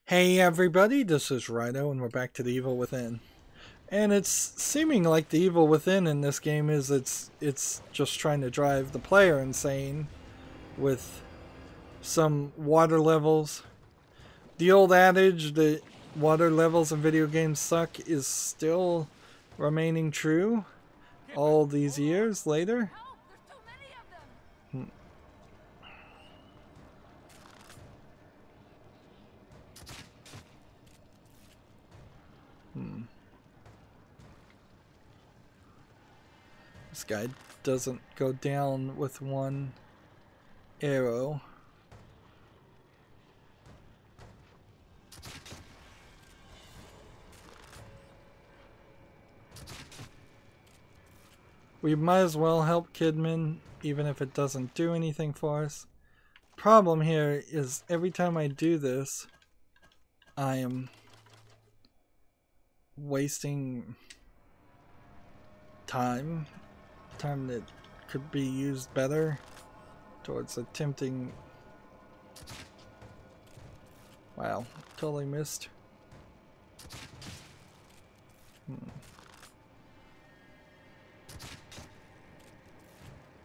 Hey everybody, this is Rydo and we're back to the Evil Within. And it's seeming like the Evil Within in this game is it's just trying to drive the player insane with some water levels. The old adage that water levels in video games suck is still remaining true all these years later. This guy doesn't go down with one arrow. We might as well help Kidman, even if it doesn't do anything for us. Problem here is every time I do this, I am wasting time that could be used better towards attempting. Wow, totally missed.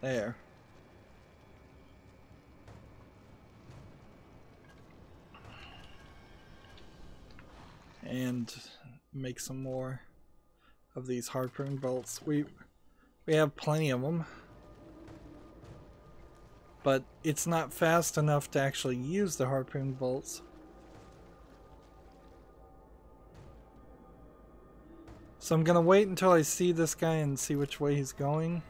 There. And make some more of these harpoon bolts. We have plenty of them, but it's not fast enough to actually use the harpoon bolts. So I'm gonna wait until I see this guy and see which way he's going,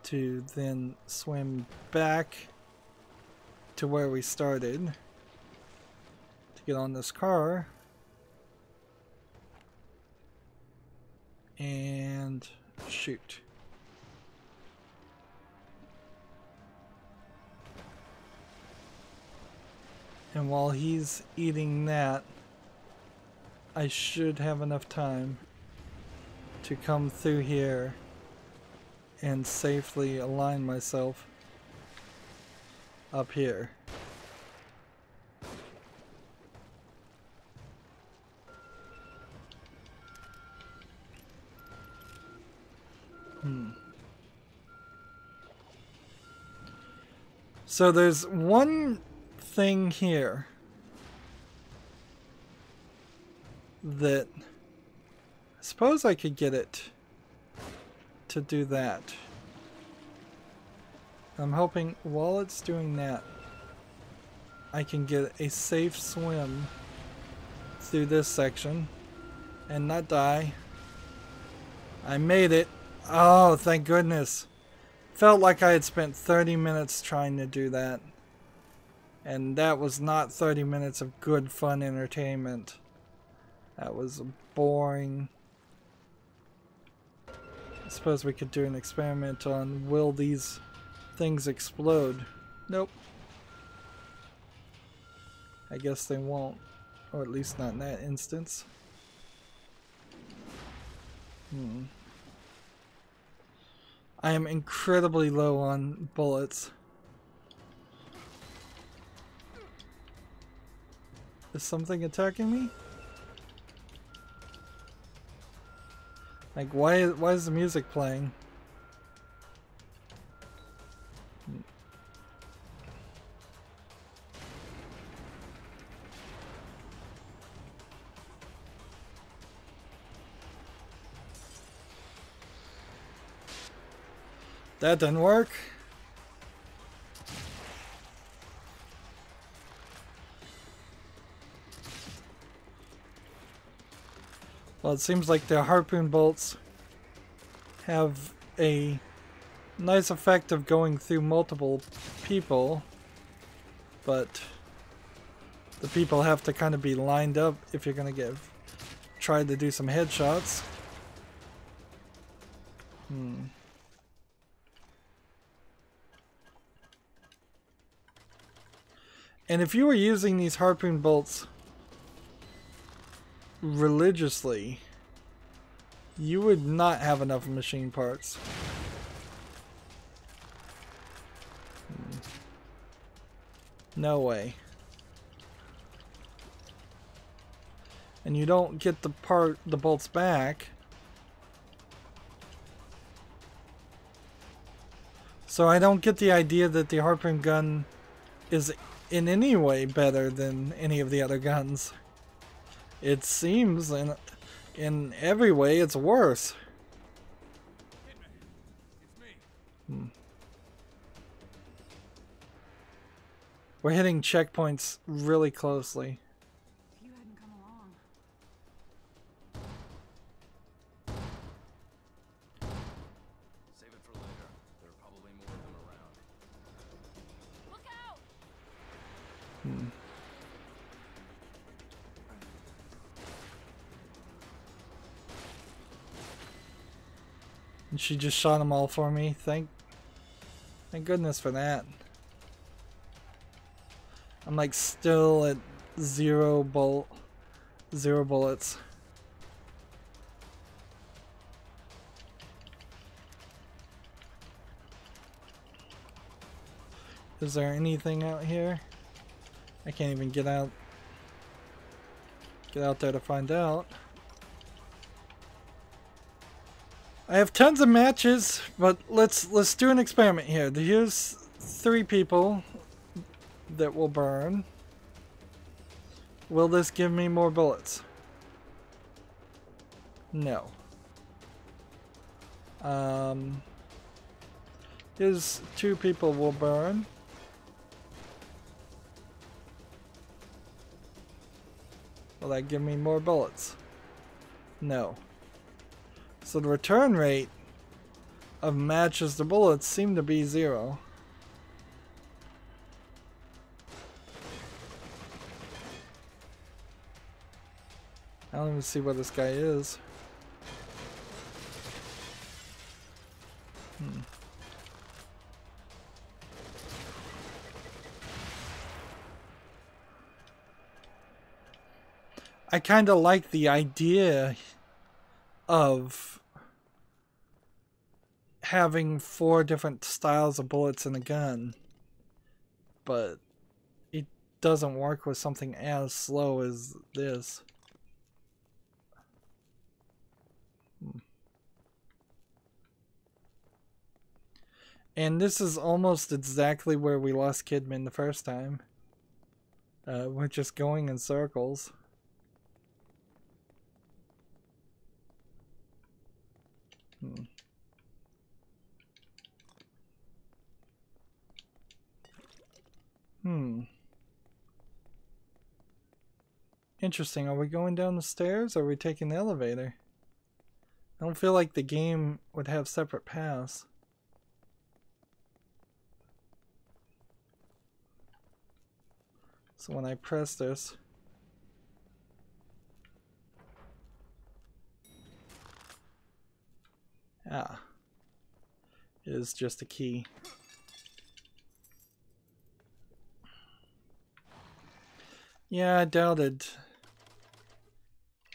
to then swim back to where we started to get on this car and shoot. And while he's eating that, I should have enough time to come through here and safely align myself up here. So there's one thing here that I suppose I could get it to do that. I'm hoping while it's doing that, I can get a safe swim through this section and not die. I made it. Oh, thank goodness. Felt like I had spent 30 minutes trying to do that. And that was not 30 minutes of good fun entertainment. That was boring. I suppose we could do an experiment on will these things explode. Nope. I guess they won't. Or at least not in that instance. I am incredibly low on bullets. Is something attacking me? Like, why is the music playing? That didn't work. Well, it seems like the harpoon bolts have a nice effect of going through multiple people, but the people have to kind of be lined up if you're going to try to do some headshots. And if you were using these harpoon bolts religiously, you would not have enough machine parts. No way. and you don't get the bolts back. So I don't get the idea that the harpoon gun is in any way better than any of the other guns. It seems in every way it's worse. We're hitting checkpoints really closely. If you hadn't come along. Save it for later. There are probably more of them around. Look out! And she just shot them all for me. Thank goodness for that. I'm like still at zero bullets. Is there anything out here? I can't even get out there to find out. I have tons of matches, but let's do an experiment here. Here's 3 people that will burn. Will this give me more bullets? No. Here's 2 people will burn. Will that give me more bullets? No. So the return rate of matches to bullets seem to be 0. I don't even see where this guy is. I kind of like the idea of having 4 different styles of bullets in a gun, but it doesn't work with something as slow as this. And this is almost exactly where we lost Kidman the first time. We're just going in circles. Interesting. Are we going down the stairs or are we taking the elevator? I don't feel like the game would have separate paths. So when I press this... Ah. It is just a key. Yeah, I doubted.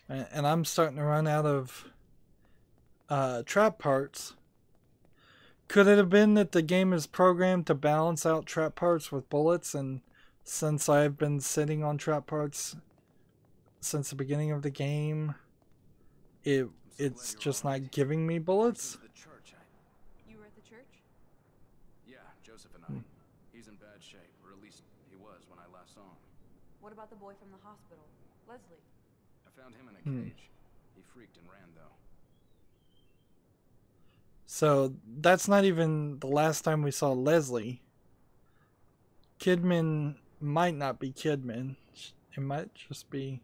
And I'm starting to run out of trap parts. Could it have been that the game is programmed to balance out trap parts with bullets, and since I've been sitting on trap parts since the beginning of the game, it's just not giving me bullets? You were at the church? Yeah, Joseph and I. He's in bad shape, or at least he was when I last saw him. What about the boy from the hospital? Leslie? I found him in a cage. He freaked and ran, though. So that's not even the last time we saw Leslie. Kidman might not be Kidman. It might just be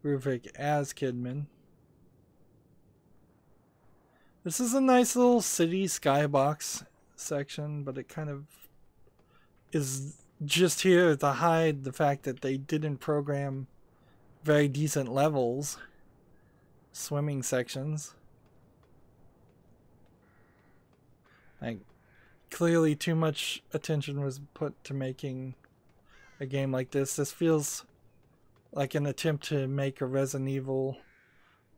Ruvik as Kidman. This is a nice little city skybox section, but it kind of is just here to hide the fact that they didn't program very decent levels, swimming sections. Like, clearly too much attention was put to making a game like this. This feels like an attempt to make a Resident Evil,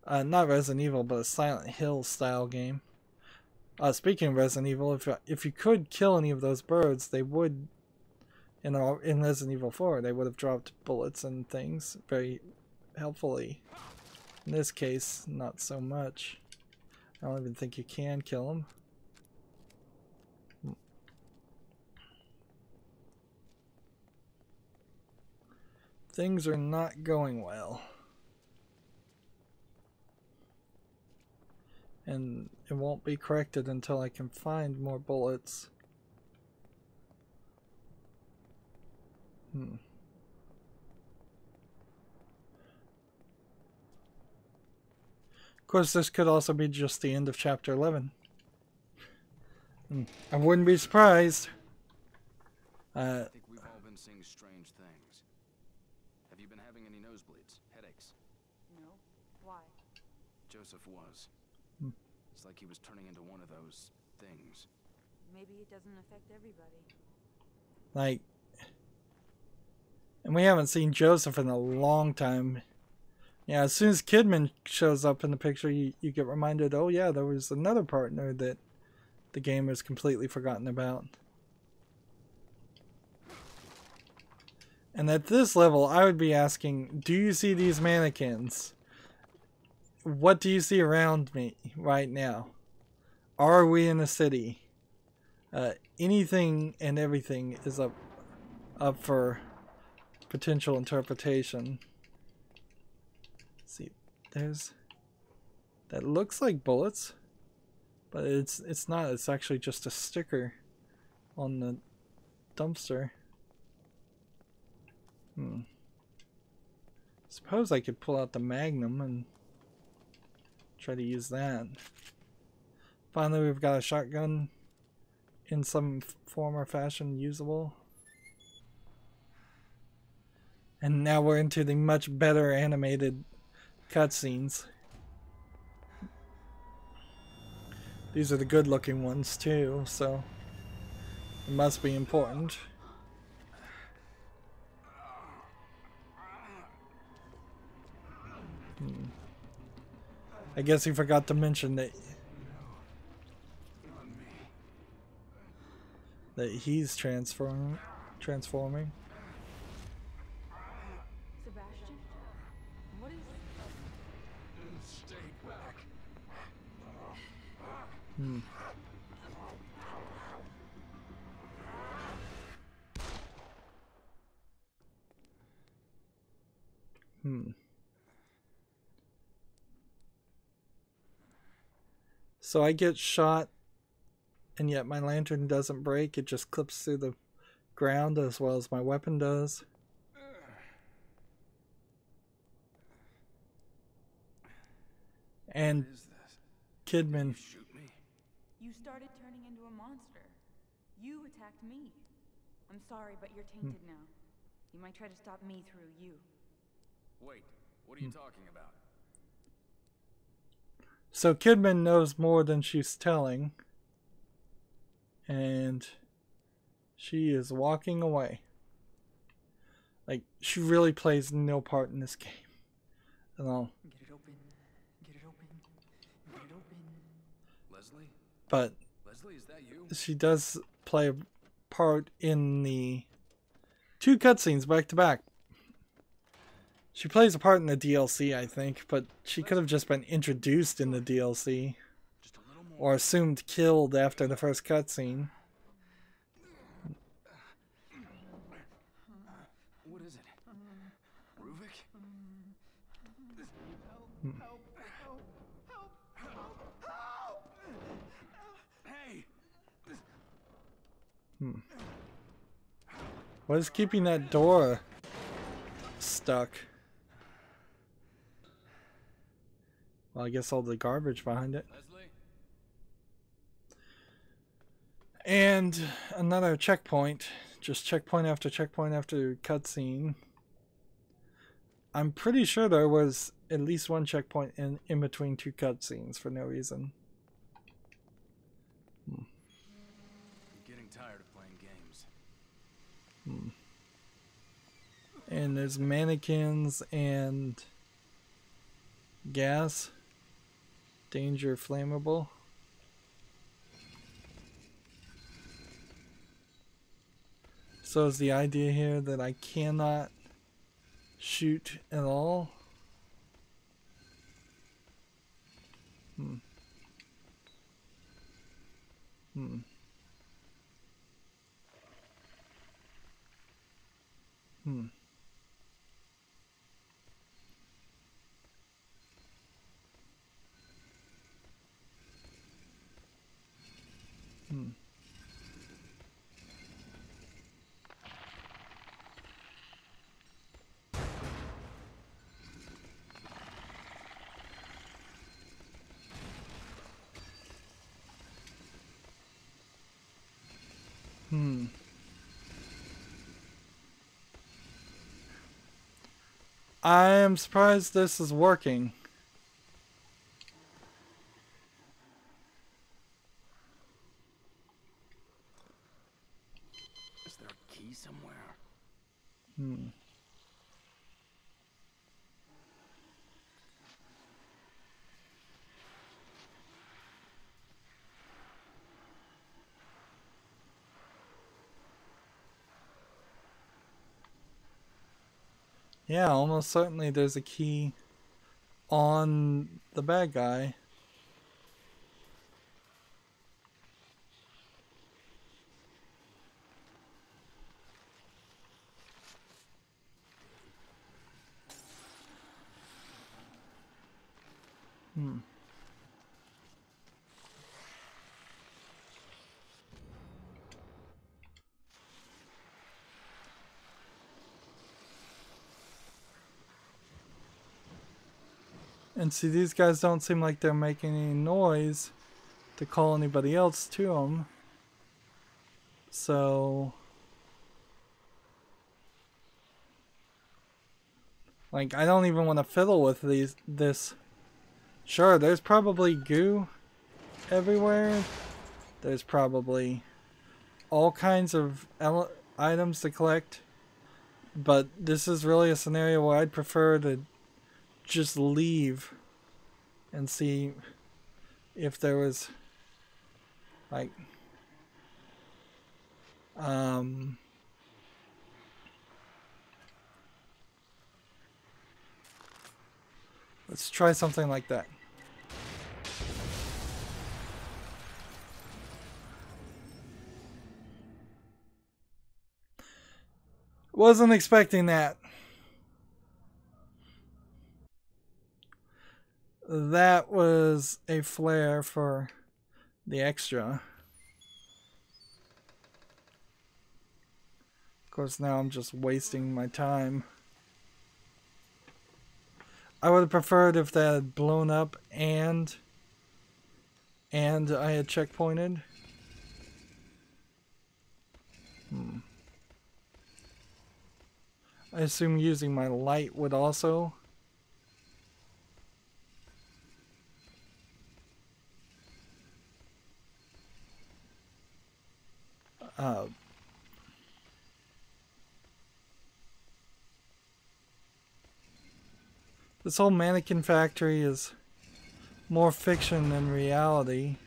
not Resident Evil, but a Silent Hill style game. Speaking of Resident Evil, if you could kill any of those birds, they would, in Resident Evil 4, they would have dropped bullets and things very helpfully. In this case, not so much. I don't even think you can kill him. Things are not going well. And it won't be corrected until I can find more bullets. Of course, this could also be just the end of chapter 11. I wouldn't be surprised. I think we've all been seeing strange things. Have you been having any nosebleeds, headaches? No. Why? Joseph was. It's like he was turning into one of those things. Maybe it doesn't affect everybody. Like, and we haven't seen Joseph in a long time. Yeah, as soon as Kidman shows up in the picture, you get reminded, oh yeah, there was another partner that the game has completely forgotten about. And at this level, I would be asking, do you see these mannequins? What do you see around me right now? Are we in a city? Anything and everything is up for potential interpretation. See, there's that looks like bullets, but it's not. It's actually just a sticker on the dumpster. Suppose I could pull out the Magnum and try to use that. Finally, we've got a shotgun in some form or fashion usable. And now we're into the much better animated cutscenes. These are the good looking ones too, so it must be important. I guess he forgot to mention that he's transforming. Sebastian? What is... Stay back. So I get shot, and yet my lantern doesn't break. It just clips through the ground as well as my weapon does. And Kidman. Shoot me. You started turning into a monster. You attacked me. I'm sorry, but you're tainted now. You might try to stop me through you. Wait, what are you talking about? So Kidman knows more than she's telling. And she is walking away. Like, she really plays no part in this game at all. Get it open. Get it open. Get it open. Leslie? But Leslie, is that you? she does play a part in the 2 cutscenes back to back. She plays a part in the DLC, I think, but she could have just been introduced in the DLC. Just a little more. Or assumed killed after the first cutscene. What is it? Ruvik? Help! Hey! What is keeping that door stuck? Well, I guess all the garbage behind it. Leslie? And another checkpoint. Just checkpoint after cutscene. I'm pretty sure there was at least one checkpoint in between 2 cutscenes for no reason. I'm getting tired of playing games. And there's mannequins and gas. Danger flammable. So is the idea here that I cannot shoot at all? Hmm. Hmm. Hmm. Hmm. Hmm. I am surprised this is working. Is there a key somewhere? Hmm. Yeah, almost certainly there's a key on the bad guy. Hmm. And see, these guys don't seem like they're making any noise to call anybody else to them. So, like, I don't even want to fiddle with this. Sure, there's probably goo everywhere. There's probably all kinds of items to collect. But this is really a scenario where I'd prefer to just leave and see if there was, like, let's try something like that. Wasn't expecting that. That was a flare for the extra. Of course, now I'm just wasting my time. I would have preferred if that had blown up and I had checkpointed. I assume using my light would also. This whole mannequin factory is more fiction than reality.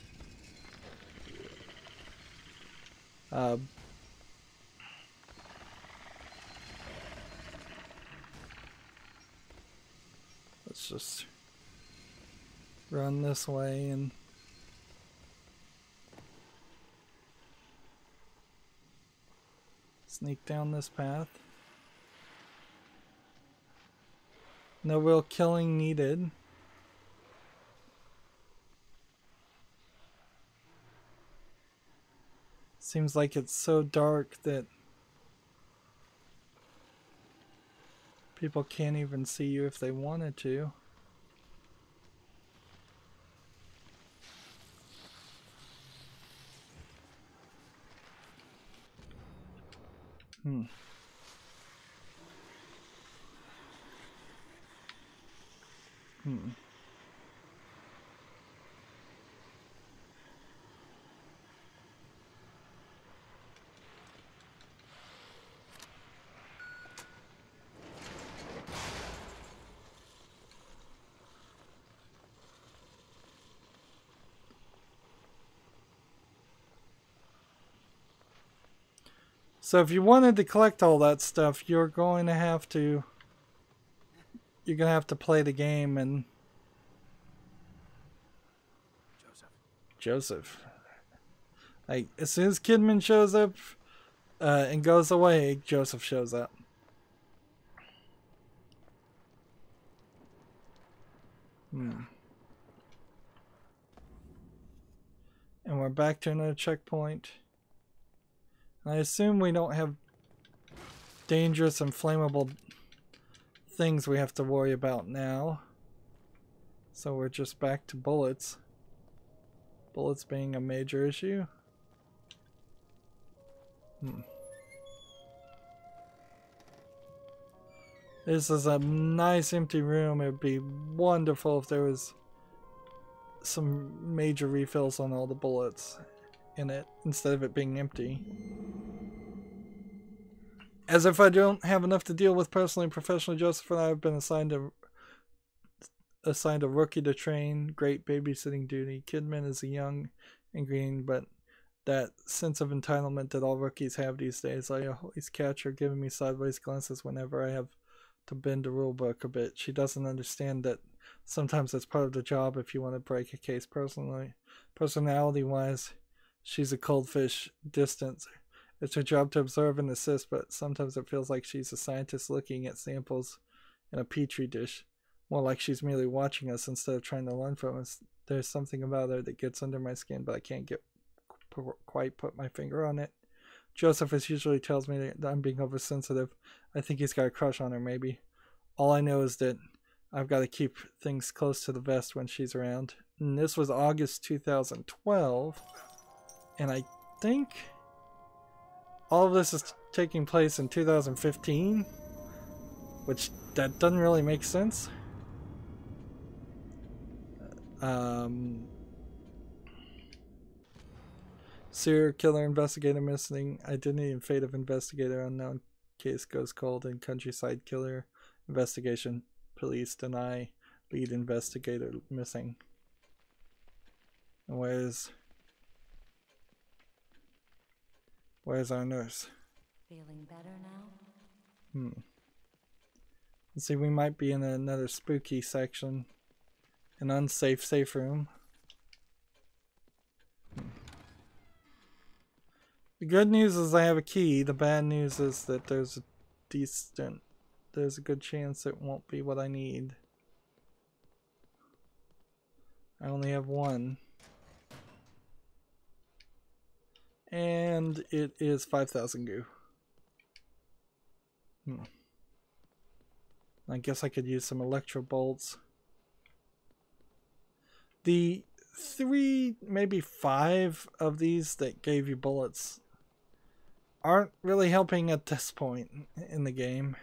Let's just run this way and sneak down this path. No real killing needed. Seems like it's so dark that people can't even see you if they wanted to. Hmm. Hmm. So if you wanted to collect all that stuff, you're going to have to play the game and Joseph. Like, as soon as Kidman shows up and goes away, Joseph shows up. And we're back to another checkpoint. And I assume we don't have dangerous and flammable things we have to worry about now. So we're just back to bullets. Bullets being a major issue. This is a nice empty room. It would be wonderful if there was some major refills on all the bullets in it instead of it being empty. As if I don't have enough to deal with personally and professionally, Joseph and I have been assigned a rookie to train. Great babysitting duty. Kidman is a young and green, but that sense of entitlement that all rookies have these days. I always catch her giving me sideways glances whenever I have to bend the rule book a bit. She doesn't understand that sometimes that's part of the job if you want to break a case personality-wise. She's a cold fish, distant. It's her job to observe and assist, but sometimes it feels like she's a scientist looking at samples in a petri dish. More like she's merely watching us instead of trying to learn from us. There's something about her that gets under my skin, but I can't quite put my finger on it. Joseph usually tells me that I'm being oversensitive. I think he's got a crush on her, maybe. All I know is that I've got to keep things close to the vest when she's around. And this was August 2012. And I think all of this is taking place in 2015. Which, that doesn't really make sense. Serial killer investigator missing. Identity and fate of investigator unknown. Case goes cold in countryside killer investigation. Police deny lead investigator missing. And where's our nurse? Feeling better now? Let's see, we might be in another spooky section. An unsafe safe room. The good news is I have a key. The bad news is that there's a good chance it won't be what I need. I only have one. And it is 5,000 goo. I guess I could use some electro bolts. The 3, maybe 5 of these that gave you bullets aren't really helping at this point in the game.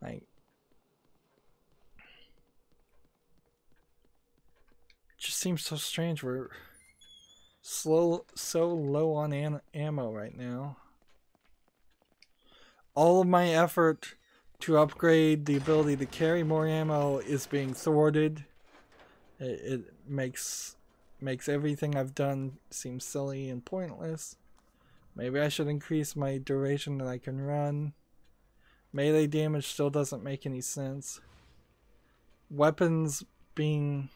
Like, it just seems so strange. We're so low on ammo right now. All of my effort to upgrade the ability to carry more ammo is being thwarted. It makes everything I've done seem silly and pointless. Maybe I should increase my duration that I can run. Melee damage still doesn't make any sense. Weapons being...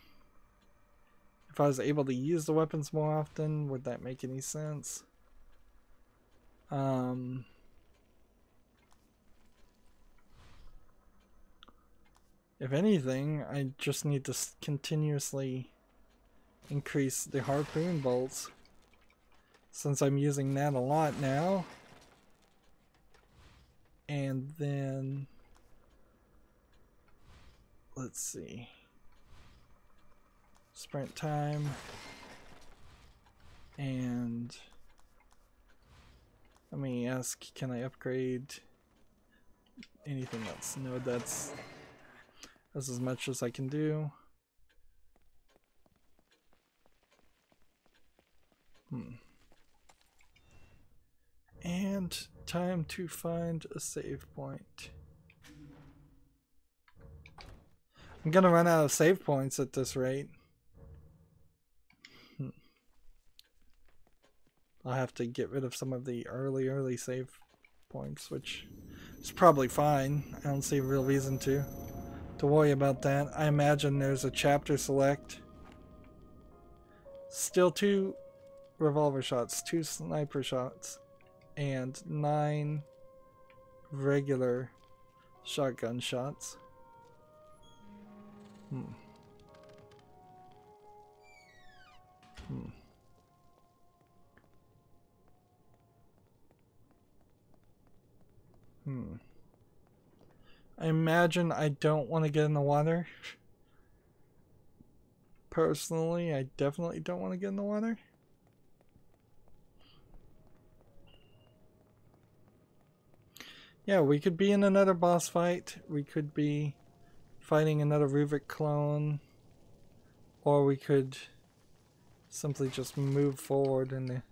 If I was able to use the weapons more often, would that make any sense? If anything, I just need to continuously increase the harpoon bolts, since I'm using that a lot now. And then, let's see, sprint time, and let me ask, can I upgrade anything else? No, that's as much as I can do. And time to find a save point. I'm gonna run out of save points at this rate. I'll have to get rid of some of the early save points, which is probably fine. I don't see a real reason to worry about that. I imagine there's a chapter select Still 2 revolver shots, 2 sniper shots, and 9 regular shotgun shots. I imagine I don't want to get in the water. Personally, I definitely don't want to get in the water. Yeah, we could be in another boss fight. We could be fighting another Ruvik clone. Or we could simply just move forward in the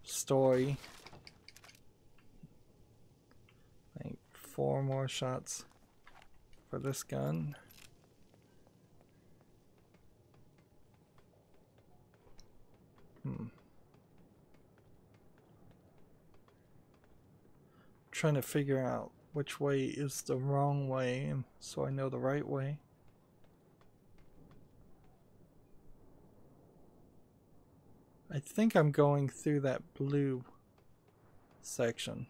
story. I think 4 more shots for this gun. Trying to figure out which way is the wrong way so I know the right way. I think I'm going through that blue section.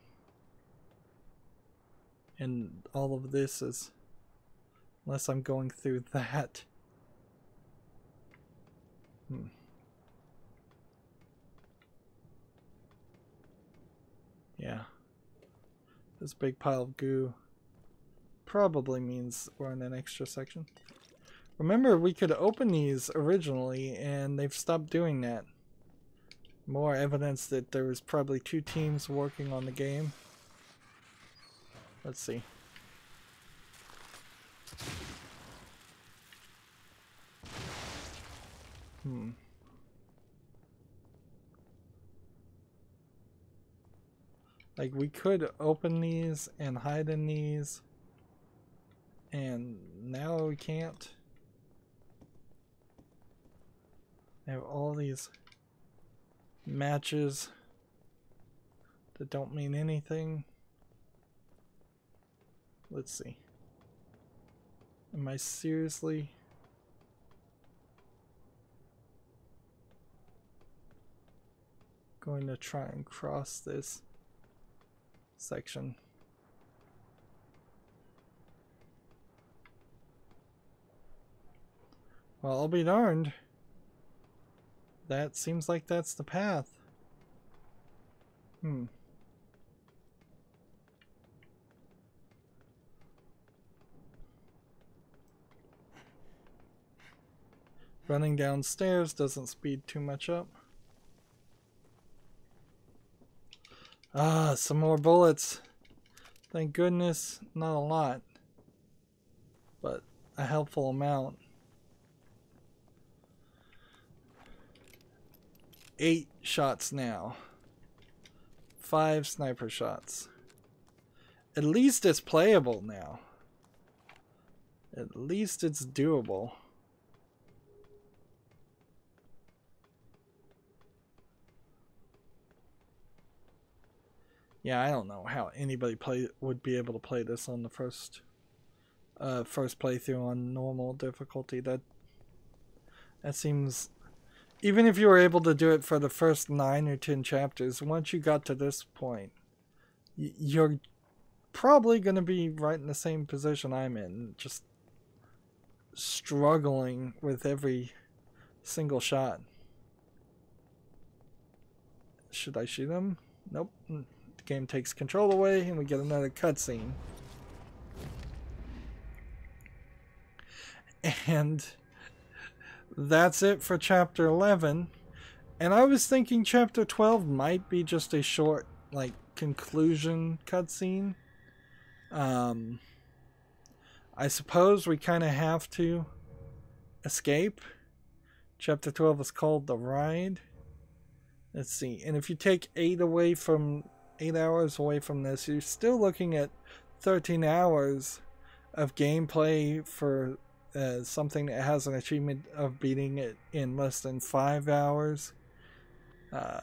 And all of this is, unless I'm going through that. Yeah. This big pile of goo probably means we're in an extra section. Remember, we could open these originally, and they've stopped doing that. More evidence that there was probably 2 teams working on the game. Let's see. Like, we could open these and hide in these, and now we can't. I have all these matches that don't mean anything. Let's see. Am I seriously going to try and cross this section? Well, I'll be darned. That seems like that's the path. Running downstairs doesn't speed too much up. Ah, some more bullets. Thank goodness, not a lot, but a helpful amount. 8 shots now. 5 sniper shots. At least it's playable now. At least it's doable. Yeah, I don't know how anybody would be able to play this on the first playthrough on normal difficulty. That seems, even if you were able to do it for the first 9 or 10 chapters, once you got to this point, you're probably going to be right in the same position I'm in, just struggling with every single shot. Should I shoot him? Nope. Game takes control away and we get another cutscene. And that's it for chapter 11. And I was thinking chapter 12 might be just a short, like, conclusion cutscene. I suppose we kind of have to escape. Chapter 12 is called The Ride. Let's see. And if you take 8 hours away from this, you're still looking at 13 hours of gameplay for something that has an achievement of beating it in less than 5 hours. I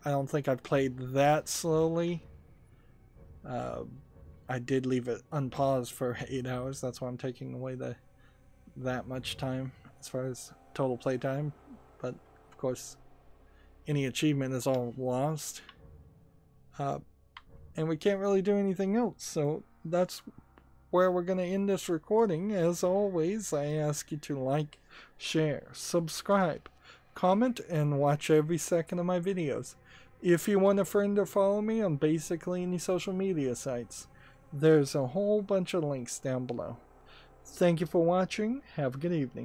don't think I've played that slowly. I did leave it unpaused for 8 hours. That's why I'm taking away that much time. as far as total playtime, but of course any achievement is all lost. And we can't really do anything else, so that's where we're going to end this recording. As always, I ask you to like, share, subscribe, comment, and watch every second of my videos. If you want a friend to follow me on basically any social media sites, there's a whole bunch of links down below. Thank you for watching. Have a good evening.